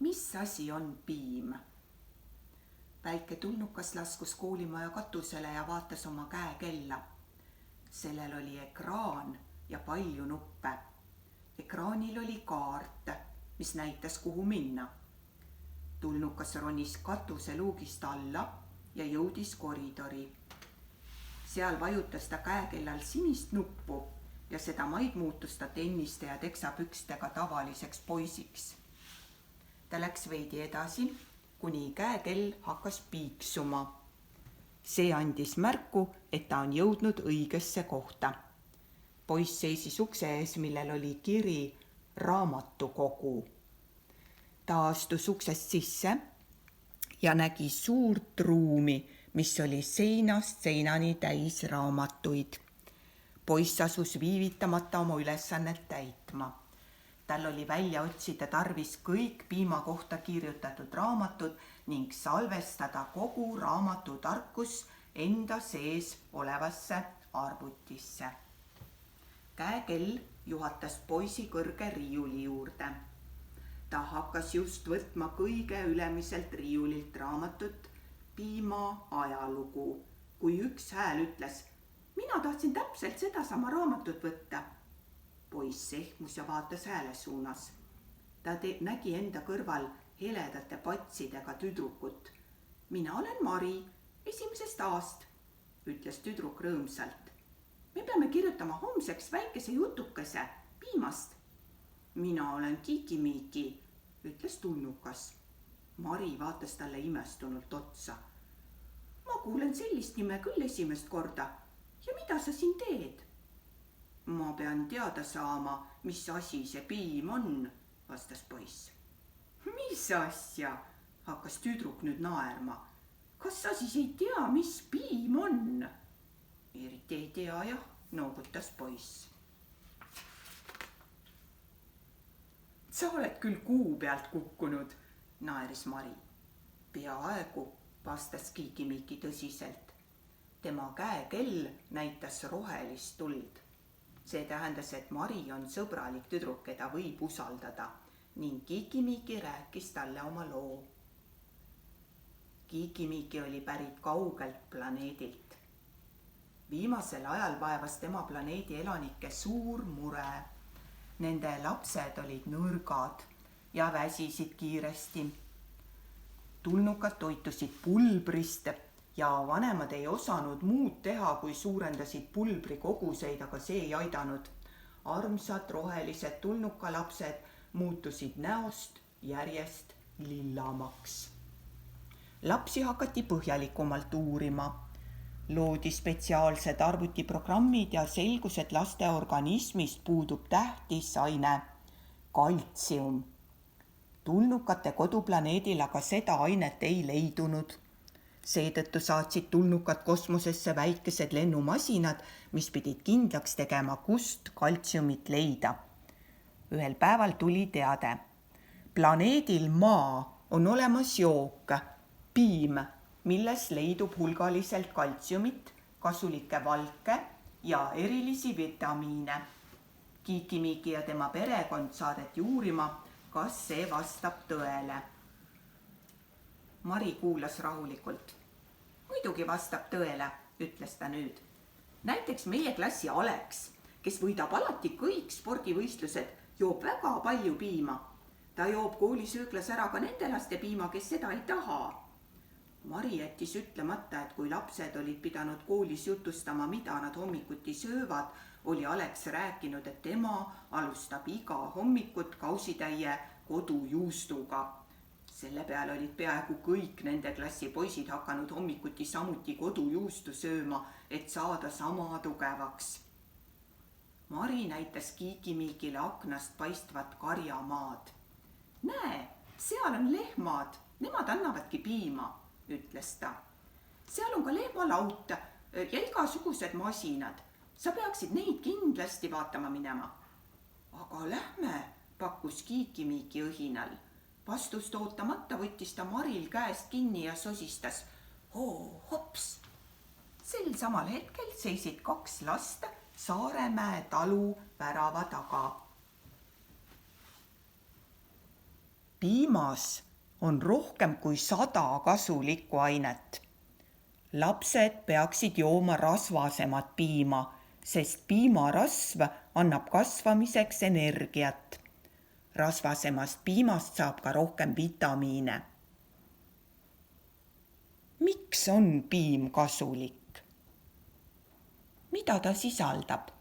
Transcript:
mis asi on piim? Väike tulnukas laskus koolimaja katusele ja vaatas oma käekella. Sellel oli ekraan ja palju nuppe. Ekraanil oli kaart, mis näitas, kuhu minna. Tulnukas ronis katuseluugist alla ja jõudis koridori. Seal vajutas ta käekellal sinist nuppu ja seda maid muutus ta tenniste ja teksapükstega tavaliseks poisiks. Ta läks veidi edasi, kuni käekell hakkas piiksuma. See andis märku, et ta on jõudnud õigesse kohta. Poiss seisis ukse ees, millel oli kiri raamatukogu. Ta astus uksest sisse ja nägi suurt ruumi, mis oli seinast seinani täis raamatuid. Poiss asus viivitamata oma ülesannet täitma. Tal oli välja otsida tarvis kõik piima kohta kirjutatud raamatud ning salvestada kogu raamatu tarkus enda sees olevasse arvutisse. Käekell juhatas poisi kõrge riiuli juurde. Ta hakkas just võtma kõige ülemiselt riiulilt raamatut Piima ajalugu, kui üks hääl ütles: mina tahtsin täpselt sedasama raamatut võtta. Poiss ehmus ja vaatas hääle suunas. Ta nägi enda kõrval heledate patsidega tüdrukut. mina olen Mari, 1. A-st, ütles tüdruk rõõmsalt. me peame kirjutama homseks väikese jutukese piimast. mina olen Kiki-Miki, ütles tulnukas. Mari vaatas talle imestunult otsa. ma kuulen sellist nime küll esimest korda. ja mida sa siin teed? ma pean teada saama, mis asi see piim on, vastas poiss. mis asja? Hakkas tüdruk nüüd naerma. kas sa siis ei tea, mis piim on? eriti ei tea, jah, noogutas poiss. sa oled küll kuu pealt kukkunud, naeris Mari. peaaegu, vastas Kiki-Miki tõsiselt. tema käekell näitas rohelist tuld. See tähendas, et Mari on sõbralik tüdruk, keda võib usaldada, ning Kiki-Miki rääkis talle oma loo. Kiki-Miki oli pärit kaugelt planeedilt. Viimasel ajal vaevas tema planeedi elanikke suur mure. Nende lapsed olid nõrgad ja väsisid kiiresti. Tulnukad toitusid pulbrist ja vanemad ei osanud muud teha, kui suurendasid pulbri koguseid, aga see ei aidanud. Armsad rohelised tulnukalapsed muutusid näost järjest lillamaks. Lapsi hakati põhjalikumalt uurima. Loodi spetsiaalsed arvutiprogrammid ja selgus, et laste organismist puudub tähtis aine, kaltsium. Tulnukate koduplaneedil aga seda ainet ei leidunud. Seetõttu saatsid tulnukad kosmosesse väikesed lennumasinad, mis pidid kindlaks tegema, kust kaltsiumit leida. Ühel päeval tuli teade. Planeedil Maa on olemas jook, piim, milles leidub hulgaliselt kaltsiumit, kasulikke valke ja erilisi vitamiine. Kiki-Miki ja tema perekond saadeti uurima, kas see vastab tõele. Mari kuulas rahulikult. Muidugi vastab tõele, ütles ta nüüd. Näiteks meie klassi Alex, kes võidab alati kõik spordivõistlused, joob väga palju piima. Ta joob koolisööklas ära ka nende laste piima, kes seda ei taha. Mari jättis ütlemata, et kui lapsed olid pidanud koolis jutustama, mida nad hommikuti söövad, oli Alex rääkinud, et tema alustab iga hommikut kausitäie kodujuustuga. Selle peale olid peaaegu kõik nende klassi poisid hakanud hommikuti samuti kodujuustu sööma, et saada sama tugevaks. Mari näitas Kiki-Mikile aknast paistvat karjamaad. Näe, seal on lehmad, nemad annavadki piima, ütles ta. Seal on ka lehmalaut ja igasugused masinad. Sa peaksid neid kindlasti vaatama minema. Aga lähme, pakkus Kiki-Miki õhinal. Vastust ootamata võttis ta Maril käest kinni ja sosistas. Hops! Sel samal hetkel seisid 2 last Saaremäe talu värava taga. Piimas on rohkem kui 100 kasulikku ainet. Lapsed peaksid jooma rasvasemat piima, sest piimarasv annab kasvamiseks energiat. Rasvasemast piimast saab ka rohkem vitamiine. Miks on piim kasulik? Mida ta sisaldab?